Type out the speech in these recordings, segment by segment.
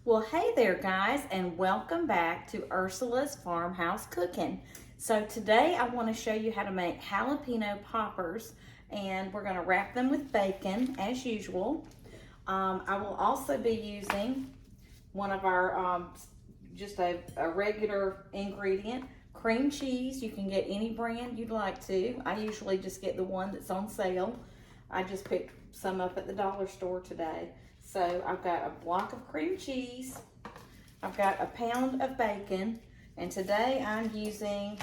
Well, hey there guys, and welcome back to Ursula's Farmhouse Cooking. So today I want to show you how to make jalapeno poppers, and we're going to wrap them with bacon as usual. I will also be using one of our, just a regular ingredient, cream cheese. You can get any brand you'd like to. I usually just get the one that's on sale. I just picked some up at the dollar store today. So I've got a block of cream cheese, I've got a pound of bacon, and today I'm using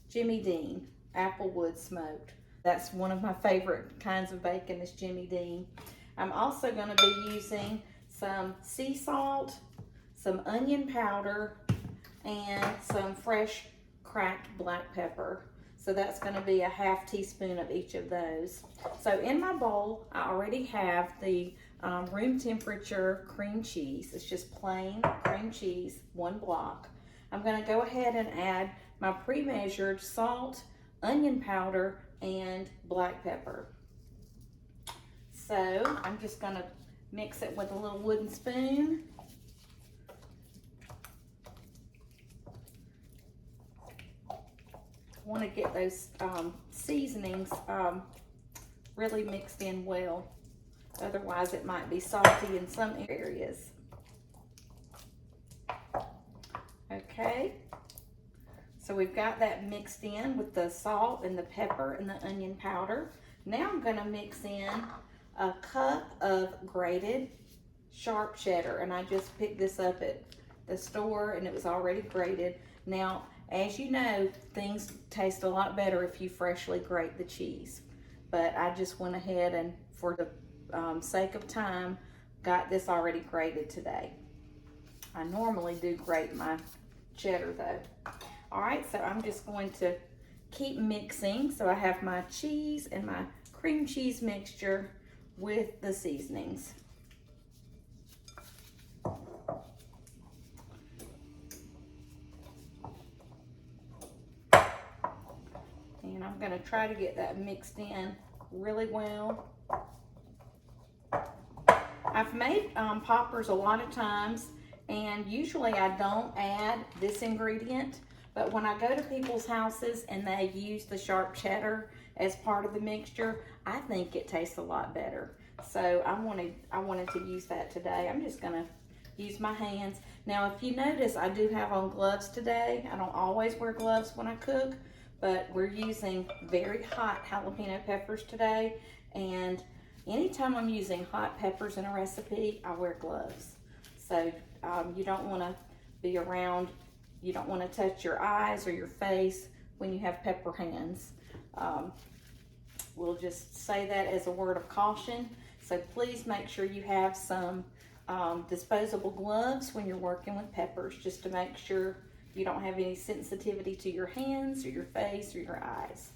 Jimmy Dean Applewood smoked. That's one of my favorite kinds of bacon is Jimmy Dean. I'm also going to be using some sea salt, some onion powder, and some fresh cracked black pepper. So that's going to be a half teaspoon of each of those. So in my bowl, I already have the room temperature cream cheese. It's just plain cream cheese, one block. I'm going to go ahead and add my pre-measured salt, onion powder, and black pepper. So I'm just going to mix it with a little wooden spoon. Want to get those seasonings really mixed in well. Otherwise it might be salty in some areas. Okay, so we've got that mixed in with the salt and the pepper and the onion powder. Now I'm going to mix in a cup of grated sharp cheddar, and I just picked this up at the store and it was already grated. Now, as you know, things taste a lot better if you freshly grate the cheese. But I just went ahead and, for the sake of time, got this already grated today. I normally do grate my cheddar though. All right, so I'm just going to keep mixing. So I have my cheese and my cream cheese mixture with the seasonings. And I'm going to try to get that mixed in really well. I've made poppers a lot of times, and usually I don't add this ingredient, but when I go to people's houses and they use the sharp cheddar as part of the mixture, I think it tastes a lot better. So I wanted to use that today. I'm just going to use my hands. Now, if you notice, I do have on gloves today. I don't always wear gloves when I cook, but we're using very hot jalapeno peppers today, and anytime I'm using hot peppers in a recipe, I wear gloves. So you don't want to be around, you don't want to touch your eyes or your face when you have pepper hands. We'll just say that as a word of caution. So please make sure you have some disposable gloves when you're working with peppers, just to make sure you don't have any sensitivity to your hands or your face or your eyes.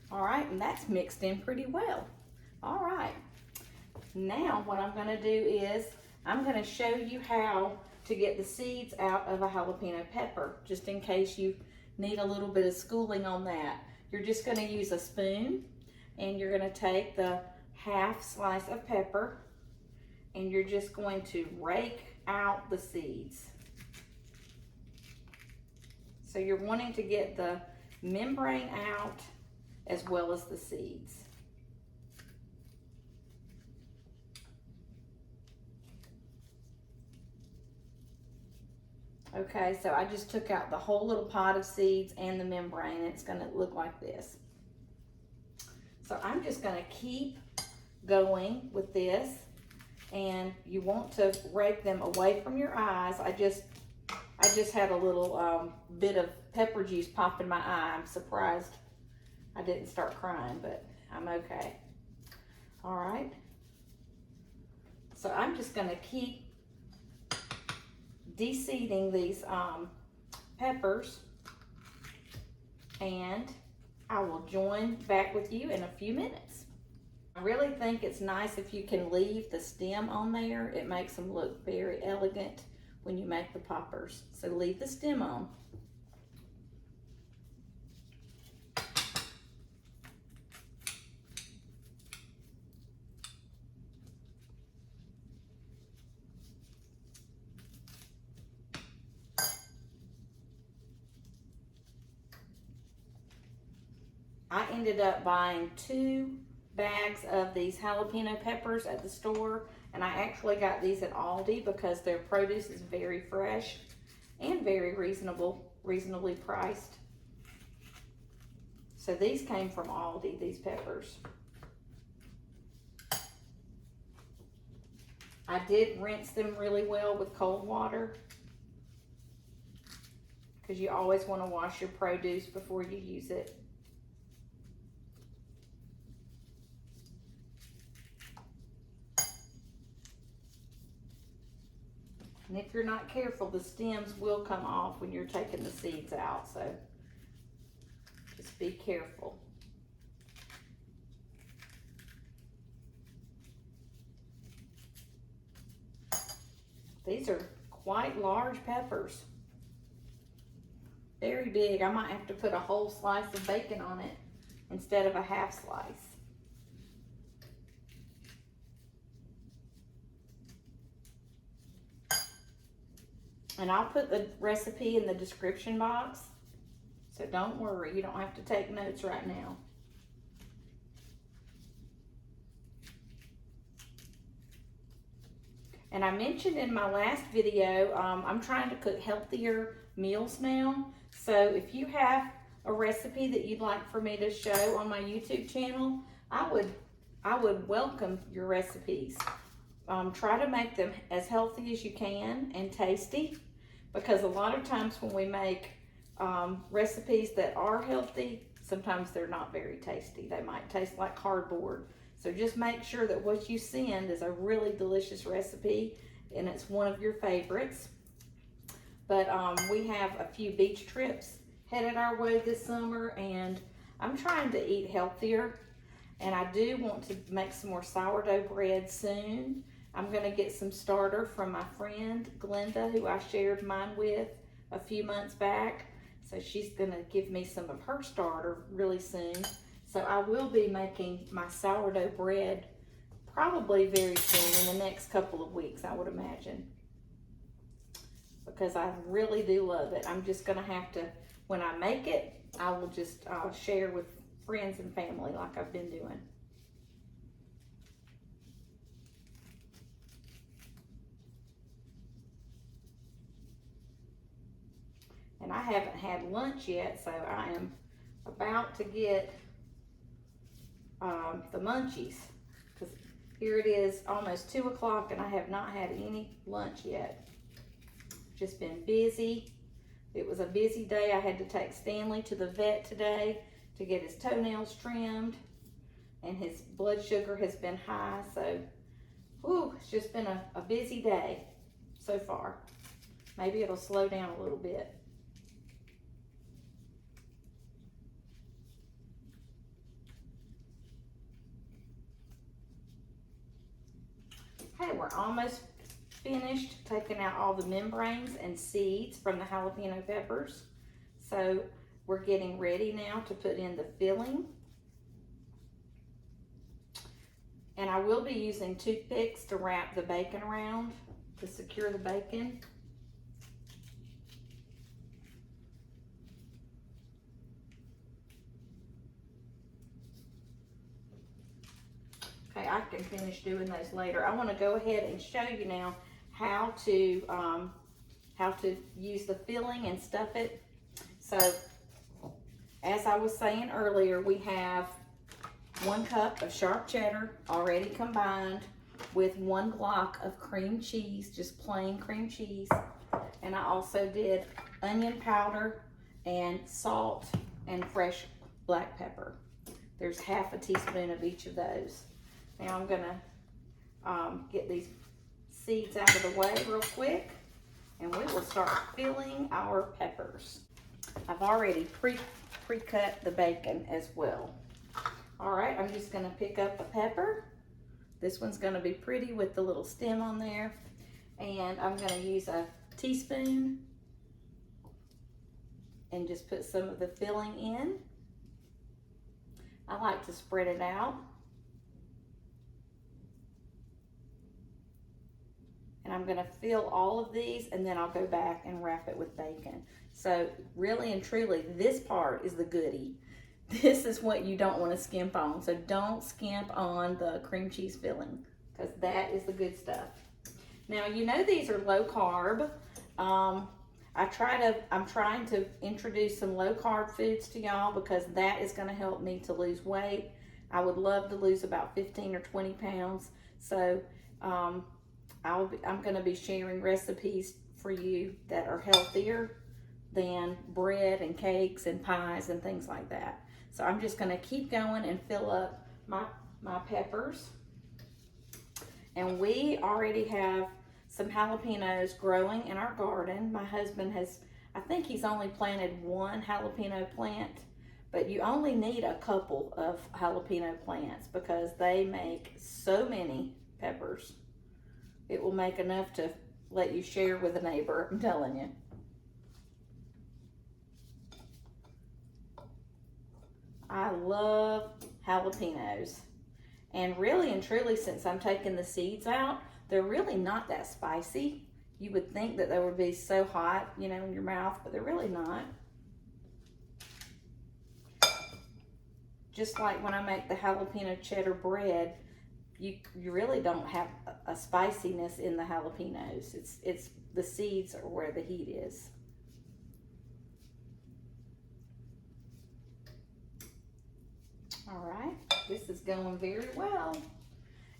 All right, and that's mixed in pretty well. All right, now what I'm gonna do is I'm gonna show you how to get the seeds out of a jalapeno pepper, just in case you need a little bit of schooling on that. You're just gonna use a spoon, and you're gonna take the half slice of pepper, and you're just going to rake out the seeds. So you're wanting to get the membrane out as well as the seeds. Okay, so I just took out the whole little pot of seeds and the membrane. It's gonna look like this. So I'm just gonna keep going with this, and you want to rake them away from your eyes. I just had a little bit of pepper juice pop in my eye. I'm surprised I didn't start crying, but I'm okay. All right. So I'm just gonna keep de-seeding these peppers, and I will join back with you in a few minutes. I really think it's nice if you can leave the stem on there. It makes them look very elegant when you make the poppers. So leave the stem on. I ended up buying 2 bags of these jalapeno peppers at the store, and I actually got these at Aldi because their produce is very fresh and very reasonably priced. So these came from Aldi, these peppers. I did rinse them really well with cold water because you always want to wash your produce before you use it. And if you're not careful, the stems will come off when you're taking the seeds out, so just be careful. These are quite large peppers. Very big. I might have to put a whole slice of bacon on it instead of a half slice. And I'll put the recipe in the description box, so don't worry, you don't have to take notes right now. And I mentioned in my last video, I'm trying to cook healthier meals now. So if you have a recipe that you'd like for me to show on my YouTube channel, I would welcome your recipes. Try to make them as healthy as you can and tasty, because a lot of times when we make recipes that are healthy, sometimes they're not very tasty. They might taste like cardboard. So just make sure that what you send is a really delicious recipe and it's one of your favorites. But we have a few beach trips headed our way this summer, and I'm trying to eat healthier, and I do want to make some more sourdough bread soon. I'm going to get some starter from my friend Glenda, who I shared mine with a few months back. So she's going to give me some of her starter really soon. So I will be making my sourdough bread probably very soon, in the next couple of weeks, I would imagine. Because I really do love it. I'm just going to have to, when I make it, I will just share with friends and family like I've been doing. And I haven't had lunch yet, so I am about to get the munchies, because here it is almost 2 o'clock and I have not had any lunch yet. Just been busy. It was a busy day. I had to take Stanley to the vet today to get his toenails trimmed, and his blood sugar has been high, so whew, it's just been a busy day so far. Maybe it'll slow down a little bit. Okay, we're almost finished taking out all the membranes and seeds from the jalapeno peppers. So we're getting ready now to put in the filling. And I will be using toothpicks to wrap the bacon around to secure the bacon. Okay, I can finish doing those later. I want to go ahead and show you now how to use the filling and stuff it. So, as I was saying earlier, we have 1 cup of sharp cheddar already combined with 1 block of cream cheese, just plain cream cheese. And I also did onion powder and salt and fresh black pepper. There's half a teaspoon of each of those. Now I'm gonna get these seeds out of the way real quick, and we will start filling our peppers. I've already pre-cut the bacon as well. All right, I'm just gonna pick up a pepper. This one's gonna be pretty with the little stem on there. And I'm gonna use a teaspoon and just put some of the filling in. I like to spread it out. And I'm gonna fill all of these, and then I'll go back and wrap it with bacon. So really and truly, this part is the goodie. this is what you don't want to skimp on. So don't skimp on the cream cheese filling, because that is the good stuff. Now, you know these are low carb. I'm trying to introduce some low carb foods to y'all, because that is going to help me to lose weight. I would love to lose about 15 or 20 pounds. So I'm going to be sharing recipes for you that are healthier than bread and cakes and pies and things like that. So I'm just going to keep going and fill up my peppers. And we already have some jalapenos growing in our garden. My husband has, I think he's only planted one jalapeno plant, but you only need a couple of jalapeno plants because they make so many peppers. It will make enough to let you share with a neighbor, I'm telling you. I love jalapenos. And really and truly, since I'm taking the seeds out, they're really not that spicy. You would think that they would be so hot, you know, in your mouth, but they're really not. Just like when I make the jalapeno cheddar bread, you really don't have a spiciness in the jalapenos. It's the seeds are where the heat is. All right, this is going very well.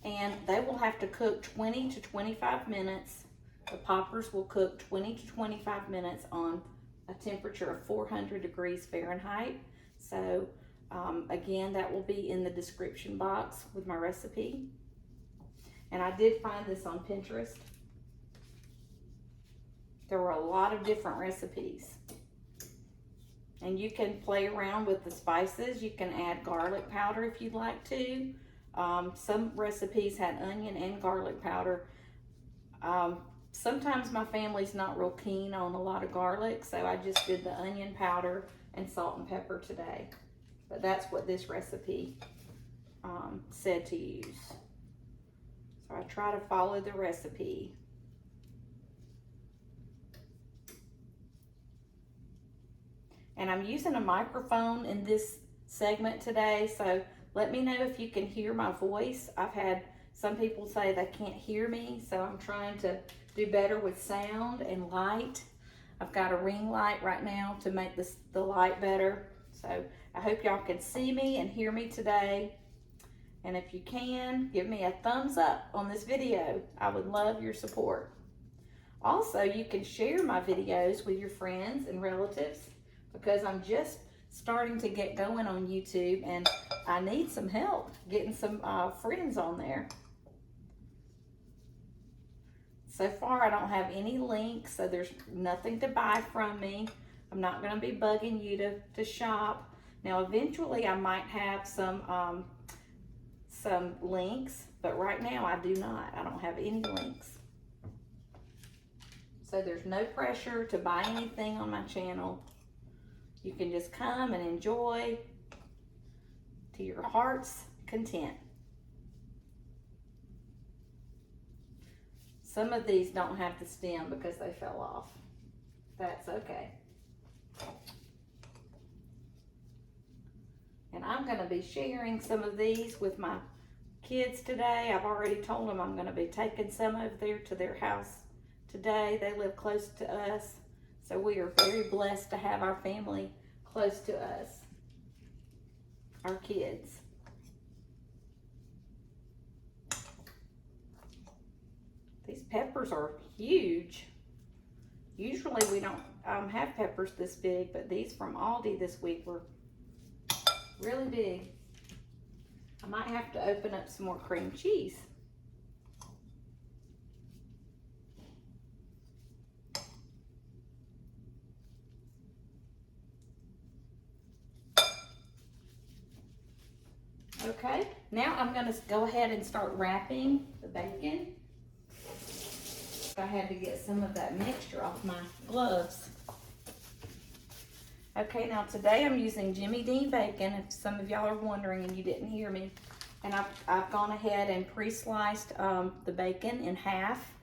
And they will have to cook 20 to 25 minutes. The poppers will cook 20 to 25 minutes on a temperature of 400 degrees Fahrenheit. So again, that will be in the description box with my recipe. And I did find this on Pinterest. There were a lot of different recipes. And you can play around with the spices. You can add garlic powder if you'd like to. Some recipes had onion and garlic powder. Sometimes my family's not real keen on a lot of garlic, so I just did the onion powder and salt and pepper today. But that's what this recipe said to use. So I try to follow the recipe. And I'm using a microphone in this segment today, so let me know if you can hear my voice. I've had some people say they can't hear me, so I'm trying to do better with sound and light. I've got a ring light right now to make the light better. So I hope y'all can see me and hear me today. And if you can, give me a thumbs up on this video. I would love your support. Also, you can share my videos with your friends and relatives, because I'm just starting to get going on YouTube and I need some help getting some friends on there. So far, I don't have any links, so there's nothing to buy from me. I'm not going to be bugging you to shop. Now, eventually, I might have some links, but right now, I do not. I don't have any links. So there's no pressure to buy anything on my channel. You can just come and enjoy to your heart's content. Some of these don't have the stem because they fell off. That's okay. And I'm going to be sharing some of these with my kids today. I've already told them I'm going to be taking some over there to their house today. They live close to us. So we are very blessed to have our family close to us, our kids. These peppers are huge. Usually we don't have peppers this big, but these from Aldi this week were really big. I might have to open up some more cream cheese. Okay, now I'm going to go ahead and start wrapping the bacon. I had to get some of that mixture off my gloves. Okay, now today I'm using Jimmy Dean bacon, if some of y'all are wondering and you didn't hear me. And I've gone ahead and pre-sliced the bacon in half.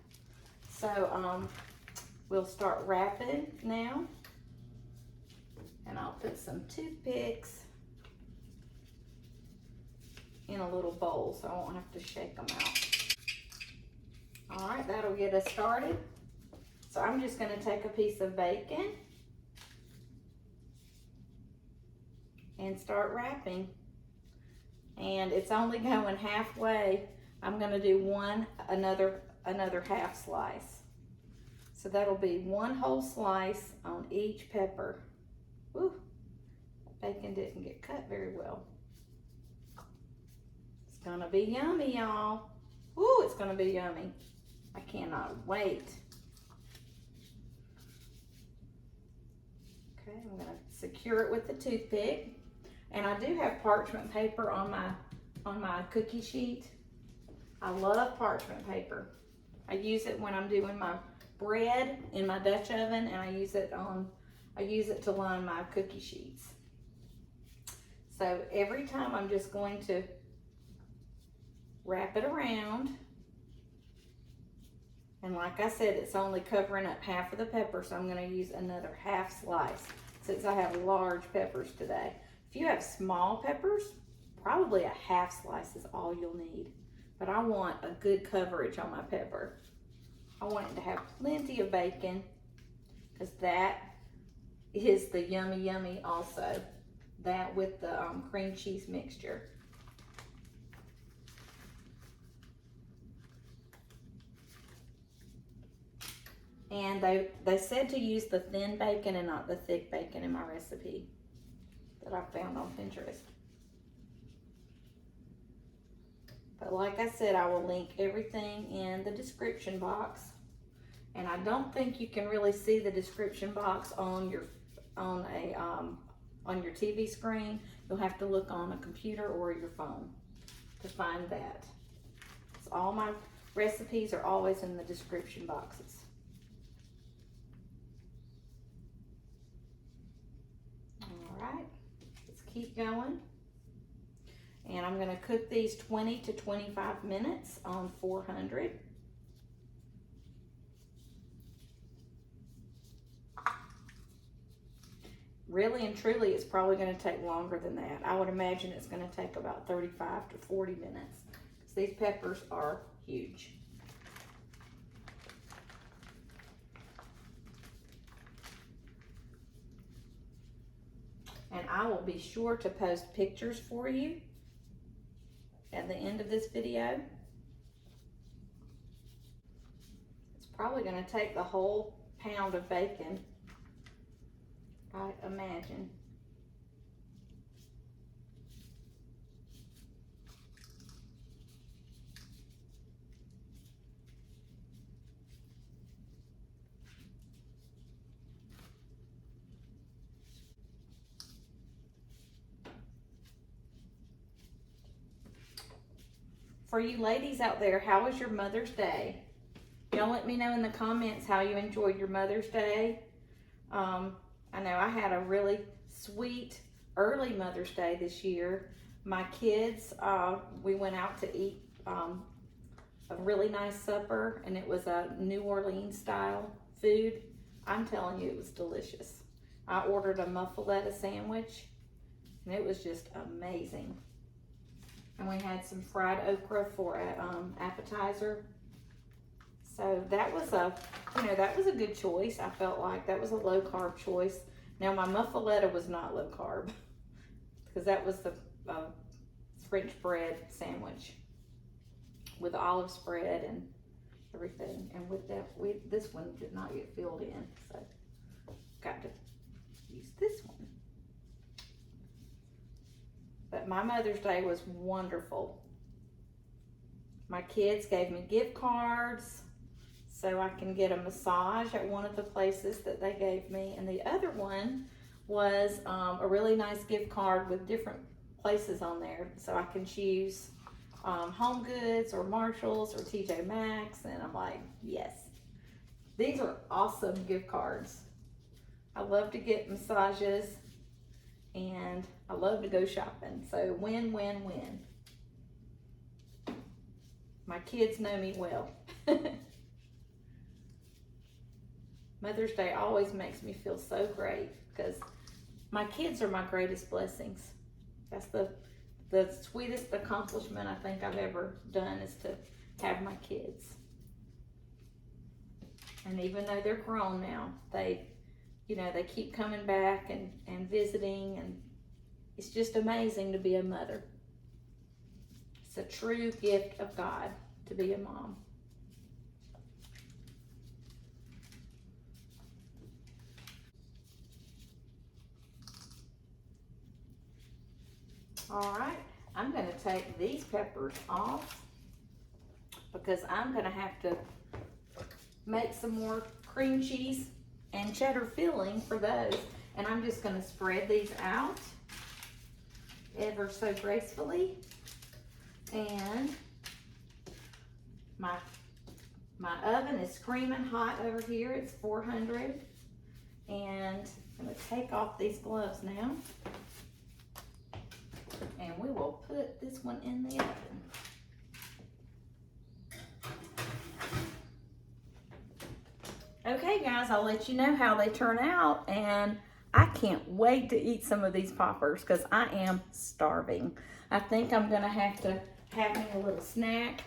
So we'll start wrapping now. And I'll put some toothpicks in a little bowl so I won't have to shake them out. All right, that'll get us started. So I'm just gonna take a piece of bacon and start wrapping. And it's only going halfway. I'm gonna do another half slice. So that'll be 1 whole slice on each pepper. Ooh, bacon didn't get cut very well. It's gonna be yummy, y'all. Ooh, it's gonna be yummy. I cannot wait. Okay, I'm gonna secure it with the toothpick. And I do have parchment paper on my cookie sheet. I love parchment paper. I use it when I'm doing my bread in my Dutch oven, and I use it to line my cookie sheets. So every time I'm just going to wrap it around. And like I said, it's only covering up half of the pepper, so I'm going to use another half slice since I have large peppers today. If you have small peppers, probably a half slice is all you'll need. But I want a good coverage on my pepper. I want it to have plenty of bacon because that is the yummy yummy also. That with the cream cheese mixture. And they said to use the thin bacon and not the thick bacon in my recipe that I found on Pinterest. But like I said, I will link everything in the description box. And I don't think you can really see the description box on your TV screen. You'll have to look on a computer or your phone to find that. So all my recipes are always in the description boxes. All right, let's keep going. And I'm going to cook these 20 to 25 minutes on 400. Really and truly, it's probably going to take longer than that. I would imagine it's going to take about 35 to 40 minutes because these peppers are huge. And I will be sure to post pictures for you at the end of this video. It's probably going to take the whole pound of bacon, I imagine. For you ladies out there, how was your Mother's Day? Y'all let me know in the comments how you enjoyed your Mother's Day. I know I had a really sweet early Mother's Day this year. My kids, we went out to eat a really nice supper, and it was a New Orleans style food. I'm telling you, it was delicious. I ordered a muffaletta sandwich, and it was just amazing. And we had some fried okra for an appetizer. So that was a good choice. I felt like that was a low carb choice. Now my muffaletta was not low carb because that was the French bread sandwich with olive spread and everything. And with that, this one did not get filled in, so got to use this one. But my Mother's Day was wonderful. My kids gave me gift cards so I can get a massage at one of the places that they gave me. And the other one was a really nice gift card with different places on there. So I can choose Home Goods or Marshalls or TJ Maxx. And I'm like, yes, these are awesome gift cards. I love to get massages and I love to go shopping. So win, win, win. My kids know me well. Mother's Day always makes me feel so great because my kids are my greatest blessings. the sweetest accomplishment I think I've ever done is to have my kids. And even though they're grown now, they keep coming back and visiting, and it's just amazing to be a mother. It's a true gift of God to be a mom. All right, I'm going to take these peppers off because I'm going to have to make some more cream cheese and cheddar filling for those. And I'm just going to spread these out ever so gracefully. And my oven is screaming hot over here. It's 400. And I'm going to take off these gloves now. And we will put this one in the oven. Okay guys, I'll let you know how they turn out, and I can't wait to eat some of these poppers because I am starving. I think I'm gonna have to have me a little snack.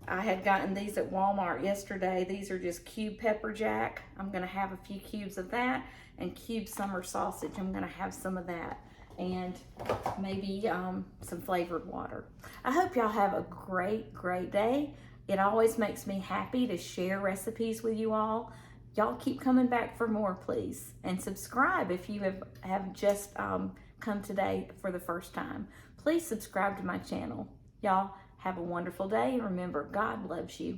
I had gotten these at Walmart yesterday. These are just cube pepper jack. I'm gonna have a few cubes of that, and cube summer sausage. I'm gonna have some of that, and maybe some flavored water. I hope y'all have a great day. It always makes me happy to share recipes with you all. Y'all keep coming back for more, please. And subscribe if you have just come today for the first time. Please subscribe to my channel. Y'all have a wonderful day. Remember, God loves you.